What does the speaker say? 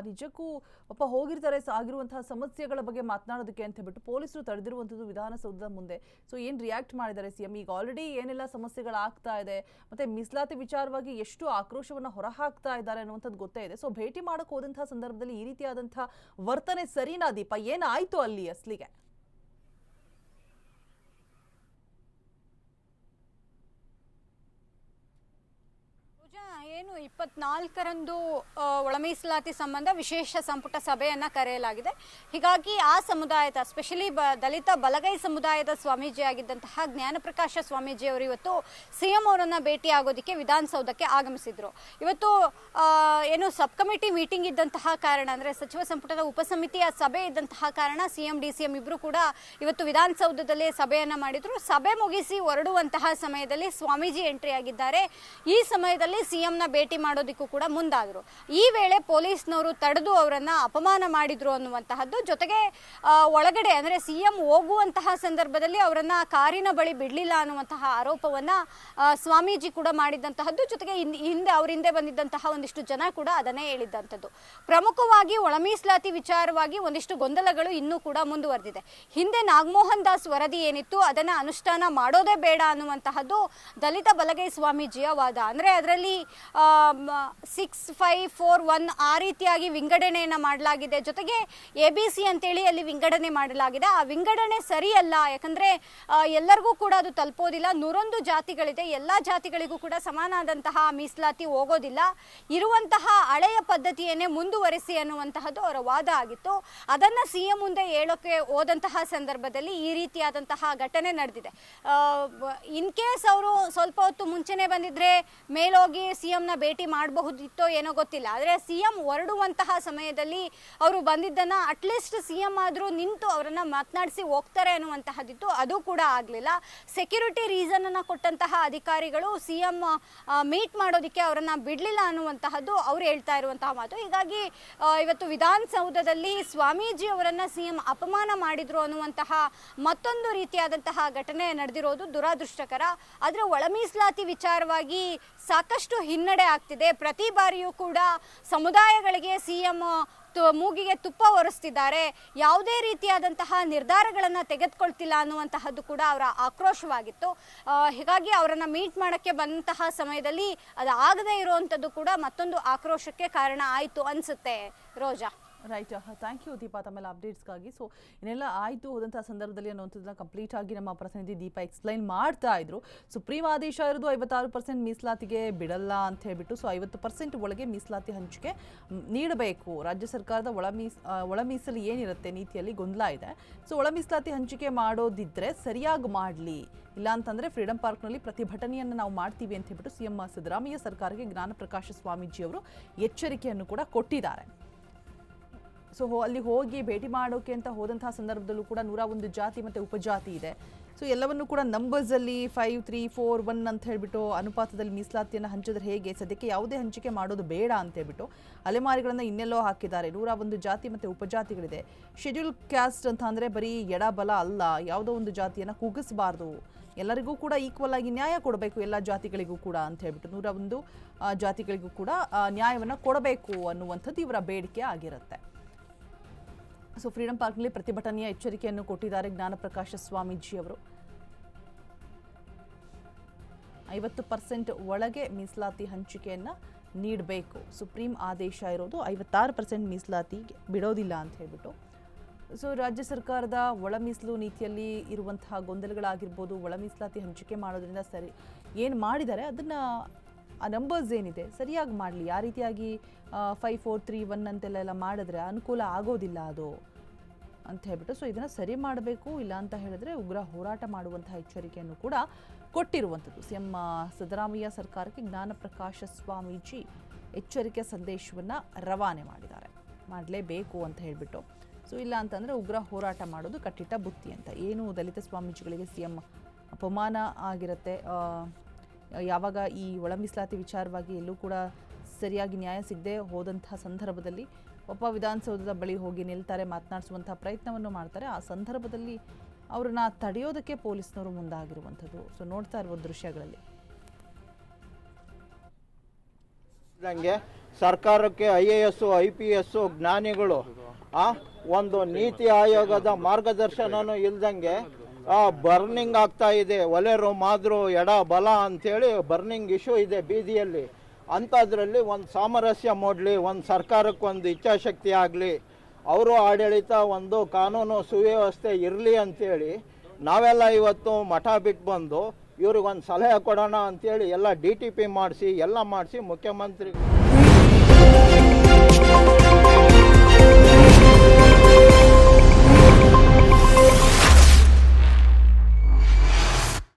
ನಿಜಕ್ಕೂ ಪಾಪ ಹೋಗಿರ್ತಾರೆ ಆಗಿರುವಂತಹ ಸಮಸ್ಯೆಗಳ ಬಗ್ಗೆ ಮಾತನಾಡೋದಕ್ಕೆ ಅಂತ ಹೇಳ್ಬಿಟ್ಟು ಪೊಲೀಸರು ತಡೆದಿರುವಂಥದ್ದು ವಿಧಾನಸೌಧದ ಮುಂದೆ. ಸೊ ಏನು ರಿಯಾಕ್ಟ್ ಮಾಡಿದ್ದಾರೆ ಸಿಎಂ? ಈಗ ಆಲ್ರೆಡಿ ಏನೆಲ್ಲ ಸಮಸ್ಯೆಗಳಾಗ್ತಾ ಇದೆ ಮತ್ತೆ ಮೀಸಲಾತಿ ವಿಚಾರವಾಗಿ ಎಷ್ಟು ಆಕ್ರೋಶವನ್ನ ಹೊರಹಾಕ್ತಾ ಇದ್ದಾರೆ ಅನ್ನುವಂಥದ್ದು ಗೊತ್ತೇ ಇದೆ. ಸೊ ಭೇಟಿ ಮಾಡಕ್ಕೆ ಹೋದಂತಹ ಸಂದರ್ಭದಲ್ಲಿ ಈ ರೀತಿಯಾದಂತಹ ವರ್ತನೆ ಸರಿನಾ ದೀಪ? ಏನಾಯ್ತು ಅಲ್ಲಿ ಅಸ್ಲಿಗೆ? ಏನು 24ರಂದು ಒಳ ಮೀಸಲಾತಿ ಸಂಬಂಧ ವಿಶೇಷ ಸಂಪುಟ ಸಭೆಯನ್ನು ಕರೆಯಲಾಗಿದೆ. ಹೀಗಾಗಿ ಆ ಸಮುದಾಯದ ಸ್ಪೆಷಲಿ ದಲಿತ ಬಲಗೈ ಸಮುದಾಯದ ಸ್ವಾಮೀಜಿ ಆಗಿದ್ದಂತಹ ಜ್ಞಾನಪ್ರಕಾಶ ಸ್ವಾಮೀಜಿ ಅವರು ಇವತ್ತು ಸಿಎಂ ಅವರನ್ನು ಭೇಟಿಯಾಗೋದಕ್ಕೆ ವಿಧಾನಸೌಧಕ್ಕೆ ಆಗಮಿಸಿದ್ರು. ಇವತ್ತು ಏನು ಸಬ್ ಕಮಿಟಿ ಮೀಟಿಂಗ್ ಇದ್ದಂತಹ ಕಾರಣ, ಅಂದರೆ ಸಚಿವ ಸಂಪುಟದ ಉಪಸಮಿತಿಯ ಸಭೆ ಇದ್ದಂತಹ ಕಾರಣ ಸಿಎಂ ಡಿಸಿಎಂ ಇಬ್ಬರು ಕೂಡ ಇವತ್ತು ವಿಧಾನಸೌಧದಲ್ಲಿ ಸಭೆಯನ್ನು ಮಾಡಿದ್ರು. ಸಭೆ ಮುಗಿಸಿ ಹೊರಡುವಂತಹ ಸಮಯದಲ್ಲಿ ಸ್ವಾಮೀಜಿ ಎಂಟ್ರಿ ಆಗಿದ್ದಾರೆ. ಈ ಸಮಯದಲ್ಲಿ ಸಿಎಂನ ಭೇಟಿ ಮಾಡೋದಕ್ಕೂ ಕೂಡ ಮುಂದಾದರು. ಈ ವೇಳೆ ಪೊಲೀಸ್ನವರು ತಡೆದು ಅವರನ್ನ ಅಪಮಾನ ಮಾಡಿದ್ರು ಅನ್ನುವಂತಹದ್ದು, ಜೊತೆಗೆ ಒಳಗಡೆ ಅಂದರೆ ಸಿಎಂ ಹೋಗುವಂತಹ ಸಂದರ್ಭದಲ್ಲಿ ಅವರನ್ನ ಕಾರಿನ ಬಳಿ ಬಿಡಲಿಲ್ಲ ಅನ್ನುವಂತಹ ಆರೋಪವನ್ನ ಸ್ವಾಮೀಜಿ ಕೂಡ ಮಾಡಿದಂತಹದ್ದು. ಜೊತೆಗೆ ಅವ್ರ ಹಿಂದೆ ಬಂದಿದ್ದಂತಹ ಒಂದಿಷ್ಟು ಜನ ಕೂಡ ಅದನ್ನೇ ಹೇಳಿದ್ದಂಥದ್ದು. ಪ್ರಮುಖವಾಗಿ ಒಳ ಮೀಸಲಾತಿ ವಿಚಾರವಾಗಿ ಒಂದಿಷ್ಟು ಗೊಂದಲಗಳು ಇನ್ನೂ ಕೂಡ ಮುಂದುವರೆದಿದೆ. ಹಿಂದೆ ನಾಗಮೋಹನ್ ದಾಸ್ ವರದಿ ಏನಿತ್ತು ಅದನ್ನ ಅನುಷ್ಠಾನ ಮಾಡೋದೇ ಬೇಡ ಅನ್ನುವಂತಹದ್ದು ದಲಿತ ಬಲಗೈ ಸ್ವಾಮೀಜಿಯ ವಾದ. ಅಂದರೆ ಅದರಲ್ಲಿ 6541 ಆ ರೀತಿಯಾಗಿ ವಿಂಗಡಣೆಯನ್ನು ಮಾಡಲಾಗಿದೆ. ಜೊತೆಗೆ ABC ಅಂತೇಳಿ ಅಲ್ಲಿ ವಿಂಗಡಣೆ ಮಾಡಲಾಗಿದೆ. ಆ ವಿಂಗಡಣೆ ಸರಿಯಲ್ಲ, ಯಾಕಂದರೆ ಎಲ್ಲರಿಗೂ ಕೂಡ ಅದು ತಲುಪೋದಿಲ್ಲ. 101 ಜಾತಿಗಳಿದೆ, ಎಲ್ಲ ಜಾತಿಗಳಿಗೂ ಕೂಡ ಸಮಾನವಾದಂತಹ ಮೀಸಲಾತಿ ಹೋಗೋದಿಲ್ಲ. ಇರುವಂತಹ ಹಳೆಯ ಪದ್ಧತಿಯನ್ನೇ ಮುಂದುವರಿಸಿ ಅನ್ನುವಂತಹದ್ದು ಅವರ ವಾದ ಆಗಿತ್ತು. ಅದನ್ನು ಸಿಎಂ ಮುಂದೆ ಹೇಳೋಕೆ ಹೋದಂತಹ ಸಂದರ್ಭದಲ್ಲಿ ಈ ರೀತಿಯಾದಂತಹ ಘಟನೆ ನಡೆದಿದೆ. ಇನ್ ಕೇಸ್ ಅವರು ಸ್ವಲ್ಪ ಹೊತ್ತು ಮುಂಚೆನೆ ಬಂದಿದ್ರೆ ಮೇಲೋಗಿ ಸಿಎಂನ ಭೇಟಿ ಮಾಡಬಹುದಿತ್ತೋ ಏನೋ ಗೊತ್ತಿಲ್ಲ. ಆದರೆ ಸಿಎಂ ಹೊರಡುವಂತಹ ಸಮಯದಲ್ಲಿ ಅವರು ಬಂದಿದ್ದನ್ನು ಅಟ್ಲೀಸ್ಟ್ ಸಿಎಂ ಆದರೂ ನಿಂತು ಅವರನ್ನ ಮಾತನಾಡಿಸಿ ಹೋಗ್ತಾರೆ ಅನ್ನುವಂತಹದ್ದಿತ್ತು. ಅದು ಕೂಡ ಆಗಲಿಲ್ಲ. ಸೆಕ್ಯೂರಿಟಿ ರೀಸನ್ ಅನ್ನು ಕೊಟ್ಟಂತಹ ಅಧಿಕಾರಿಗಳು ಸಿಎಂ ಮೀಟ್ ಮಾಡೋದಕ್ಕೆ ಅವರನ್ನ ಬಿಡಲಿಲ್ಲ ಅನ್ನುವಂತಹದ್ದು ಅವ್ರು ಹೇಳ್ತಾ ಇರುವಂತಹ ಮಾತು. ಹೀಗಾಗಿ ಇವತ್ತು ವಿಧಾನಸೌಧದಲ್ಲಿ ಸ್ವಾಮೀಜಿ ಅವರನ್ನ ಸಿಎಂ ಅಪಮಾನ ಮಾಡಿದ್ರು ಅನ್ನುವಂತಹ ಮತ್ತೊಂದು ರೀತಿಯಾದಂತಹ ಘಟನೆ ನಡೆದಿರೋದು ದುರಾದೃಷ್ಟಕರ. ಆದರೆ ಒಳ ಮೀಸಲಾತಿ ವಿಚಾರವಾಗಿ ಸಾಕಷ್ಟು ಹಿನ್ನಡೆ ಆಗ್ತಿದೆ. ಪ್ರತಿ ಬಾರಿಯೂ ಕೂಡ ಸಮುದಾಯಗಳಿಗೆ ಸಿಎಂ ಮೂಗಿಗೆ ತುಪ್ಪ ಒರೆಸ್ತಿದ್ದಾರೆ, ಯಾವುದೇ ರೀತಿಯಾದಂತಹ ನಿರ್ಧಾರಗಳನ್ನು ತೆಗೆದುಕೊಳ್ತಿಲ್ಲ ಅನ್ನುವಂತಹದ್ದು ಕೂಡ ಅವರ ಆಕ್ರೋಶವಾಗಿತ್ತು. ಹೀಗಾಗಿ ಅವರನ್ನು ಮೀಟ್ ಮಾಡೋಕ್ಕೆ ಬಂದಂತಹ ಸಮಯದಲ್ಲಿ ಅದು ಆಗದೇ ಇರುವಂಥದ್ದು ಕೂಡ ಮತ್ತೊಂದು ಆಕ್ರೋಶಕ್ಕೆ ಕಾರಣ ಆಯಿತು ಅನಿಸುತ್ತೆ ರೋಜಾ. ರೈಟ್, ಥ್ಯಾಂಕ್ ಯು ದೀಪಾ ತಮ್ಮೆಲ್ಲ ಅಪ್ಡೇಟ್ಸ್ಗಾಗಿ. ಸೊ ಇನ್ನೆಲ್ಲ ಆಯಿತು ಹೋದಂಥ ಸಂದರ್ಭದಲ್ಲಿ ಅನ್ನುವಂಥದ್ದನ್ನ ಕಂಪ್ಲೀಟ್ ಆಗಿ ನಮ್ಮ ಪ್ರತಿನಿಧಿ ದೀಪಾ ಎಕ್ಸ್ಪ್ಲೈನ್ ಮಾಡ್ತಾ ಇದ್ರು. ಸುಪ್ರೀಂ ಆದೇಶ ಇರೋದು 56% ಮೀಸಲಾತಿಗೆ ಬಿಡಲ್ಲ ಅಂತ ಹೇಳ್ಬಿಟ್ಟು. ಸೊ 50% ಒಳಗೆ ಮೀಸಲಾತಿ ಹಂಚಿಕೆ ನೀಡಬೇಕು. ರಾಜ್ಯ ಸರ್ಕಾರದ ಒಳ ಮೀಸಲು ಏನಿರುತ್ತೆ ನೀತಿಯಲ್ಲಿ ಗೊಂದಲ ಇದೆ. ಸೊ ಒಳ ಮೀಸಲಾತಿ ಹಂಚಿಕೆ ಮಾಡೋದಿದ್ರೆ ಸರಿಯಾಗಿ ಮಾಡಲಿ, ಇಲ್ಲ ಅಂತಂದರೆ ಫ್ರೀಡಂ ಪಾರ್ಕ್ನಲ್ಲಿ ಪ್ರತಿಭಟನೆಯನ್ನು ನಾವು ಮಾಡ್ತೀವಿ ಅಂತ ಹೇಳ್ಬಿಟ್ಟು ಸಿಎಂ ಸಿದ್ದರಾಮಯ್ಯ ಸರ್ಕಾರಕ್ಕೆ ಜ್ಞಾನಪ್ರಕಾಶ ಸ್ವಾಮೀಜಿ ಅವರು ಎಚ್ಚರಿಕೆಯನ್ನು ಕೂಡ ಕೊಟ್ಟಿದ್ದಾರೆ. ಸೊ ಅಲ್ಲಿ ಹೋಗಿ ಭೇಟಿ ಮಾಡೋಕೆ ಅಂತ ಹೋದಂತಹ ಸಂದರ್ಭದಲ್ಲೂ ಕೂಡ 101 ಜಾತಿ ಮತ್ತು ಉಪಜಾತಿ ಇದೆ. ಸೊ ಎಲ್ಲವನ್ನು ಕೂಡ ನಂಬರ್ಸಲ್ಲಿ 5, 3, 4, 1 ಅಂತ ಹೇಳ್ಬಿಟ್ಟು ಅನುಪಾತದಲ್ಲಿ ಮೀಸಲಾತಿಯನ್ನು ಹಂಚಿದ್ರೆ ಹೇಗೆ? ಸದ್ಯಕ್ಕೆ ಯಾವುದೇ ಹಂಚಿಕೆ ಮಾಡೋದು ಬೇಡ ಅಂತ ಹೇಳ್ಬಿಟ್ಟು ಅಲೆಮಾರಿಗಳನ್ನು ಇನ್ನೆಲ್ಲೋ ಹಾಕಿದ್ದಾರೆ. 101 ಜಾತಿ ಮತ್ತು ಉಪಜಾತಿಗಳಿದೆ. ಶೆಡ್ಯೂಲ್ ಕ್ಯಾಸ್ಟ್ ಅಂತ ಅಂದರೆ ಬರೀ ಎಡ ಬಲ ಅಲ್ಲ, ಯಾವುದೋ ಒಂದು ಜಾತಿಯನ್ನು ಕುಗ್ಗಿಸಬಾರ್ದು, ಎಲ್ಲರಿಗೂ ಕೂಡ ಈಕ್ವಲ್ ಆಗಿ ನ್ಯಾಯ ಕೊಡಬೇಕು, ಎಲ್ಲ ಜಾತಿಗಳಿಗೂ ಕೂಡ ಅಂತ ಹೇಳ್ಬಿಟ್ಟು 101 ಜಾತಿಗಳಿಗೂ ಕೂಡ ನ್ಯಾಯವನ್ನು ಕೊಡಬೇಕು ಅನ್ನುವಂಥದ್ದು ಇವರ ಬೇಡಿಕೆ ಆಗಿರುತ್ತೆ. ಸೊ ಫ್ರೀಡಂ ಪಾರ್ಕ್ನಲ್ಲಿ ಪ್ರತಿಭಟನೆಯ ಎಚ್ಚರಿಕೆಯನ್ನು ಕೊಟ್ಟಿದ್ದಾರೆ ಜ್ಞಾನಪ್ರಕಾಶ ಸ್ವಾಮೀಜಿ ಅವರು. 50% ಒಳಗೆ ಮೀಸಲಾತಿ ಹಂಚಿಕೆಯನ್ನು ನೀಡಬೇಕು. ಸುಪ್ರೀಂ ಆದೇಶ ಇರೋದು 56% ಮೀಸಲಾತಿಗೆ ಬಿಡೋದಿಲ್ಲ ಅಂತ ಹೇಳ್ಬಿಟ್ಟು. ಸೊ ರಾಜ್ಯ ಸರ್ಕಾರದ ಒಳ ಮೀಸಲು ನೀತಿಯಲ್ಲಿ ಇರುವಂತಹ ಗೊಂದಲಗಳಾಗಿರ್ಬೋದು, ಒಳ ಮೀಸಲಾತಿ ಹಂಚಿಕೆ ಮಾಡೋದ್ರಿಂದ ಸರಿ ಏನು ಮಾಡಿದ್ದಾರೆ ಅದನ್ನು ಆ ನಂಬರ್ಸ್ ಏನಿದೆ ಸರಿಯಾಗಿ ಮಾಡಲಿ. ಯಾವ ರೀತಿಯಾಗಿ 5, 4, 3, 1 ಅಂತೆಲ್ಲ ಮಾಡಿದ್ರೆ ಅನುಕೂಲ ಆಗೋದಿಲ್ಲ ಅದು ಅಂತ ಹೇಳ್ಬಿಟ್ಟು. ಸೊ ಇದನ್ನು ಸರಿ ಮಾಡಬೇಕು, ಇಲ್ಲ ಅಂತ ಹೇಳಿದ್ರೆ ಉಗ್ರ ಹೋರಾಟ ಮಾಡುವಂತಹ ಎಚ್ಚರಿಕೆಯನ್ನು ಕೂಡ ಕೊಟ್ಟಿರುವಂಥದ್ದು ಸಿಎಂ ಸಿದ್ದರಾಮಯ್ಯ ಸರ್ಕಾರಕ್ಕೆ ಜ್ಞಾನಪ್ರಕಾಶ ಸ್ವಾಮೀಜಿ ಎಚ್ಚರಿಕೆ ಸಂದೇಶವನ್ನು ರವಾನೆ ಮಾಡಿದ್ದಾರೆ. ಮಾಡಲೇಬೇಕು ಅಂತ ಹೇಳಿಬಿಟ್ಟು. ಸೊ ಇಲ್ಲ ಅಂತಂದರೆ ಉಗ್ರ ಹೋರಾಟ ಮಾಡೋದು ಕಟ್ಟಿಟ್ಟ ಬುತ್ತಿ ಅಂತ. ಏನು ದಲಿತ ಸ್ವಾಮೀಜಿಗಳಿಗೆ ಸಿಎಂ ಅಪಮಾನ ಆಗಿರುತ್ತೆ. ಯಾವಾಗ ಈ ಒಳ ಮೀಸಲಾತಿ ವಿಚಾರವಾಗಿ ಎಲ್ಲೂ ಕೂಡ ಸರಿಯಾಗಿ ನ್ಯಾಯ ಸಿಗದೆ ಹೋದಂತಹ ಸಂದರ್ಭದಲ್ಲಿ ಒಬ್ಬ ವಿಧಾನಸೌಧದ ಬಳಿ ಹೋಗಿ ನಿಲ್ತಾರೆ, ಮಾತನಾಡಿಸುವಂಥ ಪ್ರಯತ್ನವನ್ನು ಮಾಡ್ತಾರೆ. ಆ ಸಂದರ್ಭದಲ್ಲಿ ಅವ್ರನ್ನ ತಡೆಯೋದಕ್ಕೆ ಪೊಲೀಸ್ನವರು ಮುಂದಾಗಿರುವಂಥದ್ದು. ಸೊ ನೋಡ್ತಾ ಇರುವ ದೃಶ್ಯಗಳಲ್ಲಿ ಇದ್ದಂಗೆ ಸರ್ಕಾರಕ್ಕೆ IAS IPS ಜ್ಞಾನಿಗಳು ಒಂದು ನೀತಿ ಆಯೋಗದ ಮಾರ್ಗದರ್ಶನನೂ ಇಲ್ದಂಗೆ ಬರ್ನಿಂಗ್ ಆಗ್ತಾ ಇದೆ. ಒಲೆರು ಮಾದ್ರು ಎಡ ಬಲ ಅಂಥೇಳಿ ಬರ್ನಿಂಗ್ ಇಶ್ಯೂ ಇದೆ ಬೀದಿಯಲ್ಲಿ. ಅಂಥದ್ರಲ್ಲಿ ಒಂದು ಸಾಮರಸ್ಯ ಮೂಡಲಿ, ಒಂದು ಸರ್ಕಾರಕ್ಕೆ ಒಂದು ಇಚ್ಛಾಶಕ್ತಿ ಆಗಲಿ, ಅವರು ಆಡಳಿತ ಒಂದು ಕಾನೂನು ಸುವ್ಯವಸ್ಥೆ ಇರಲಿ ಅಂಥೇಳಿ ನಾವೆಲ್ಲ ಇವತ್ತು ಮಠ ಬಿಟ್ಟು ಬಂದು ಇವ್ರಿಗೊಂದು ಸಲಹೆ ಕೊಡೋಣ ಅಂಥೇಳಿ ಎಲ್ಲ DTP ಮಾಡಿಸಿ ಎಲ್ಲ ಮಾಡಿಸಿ ಮುಖ್ಯಮಂತ್ರಿ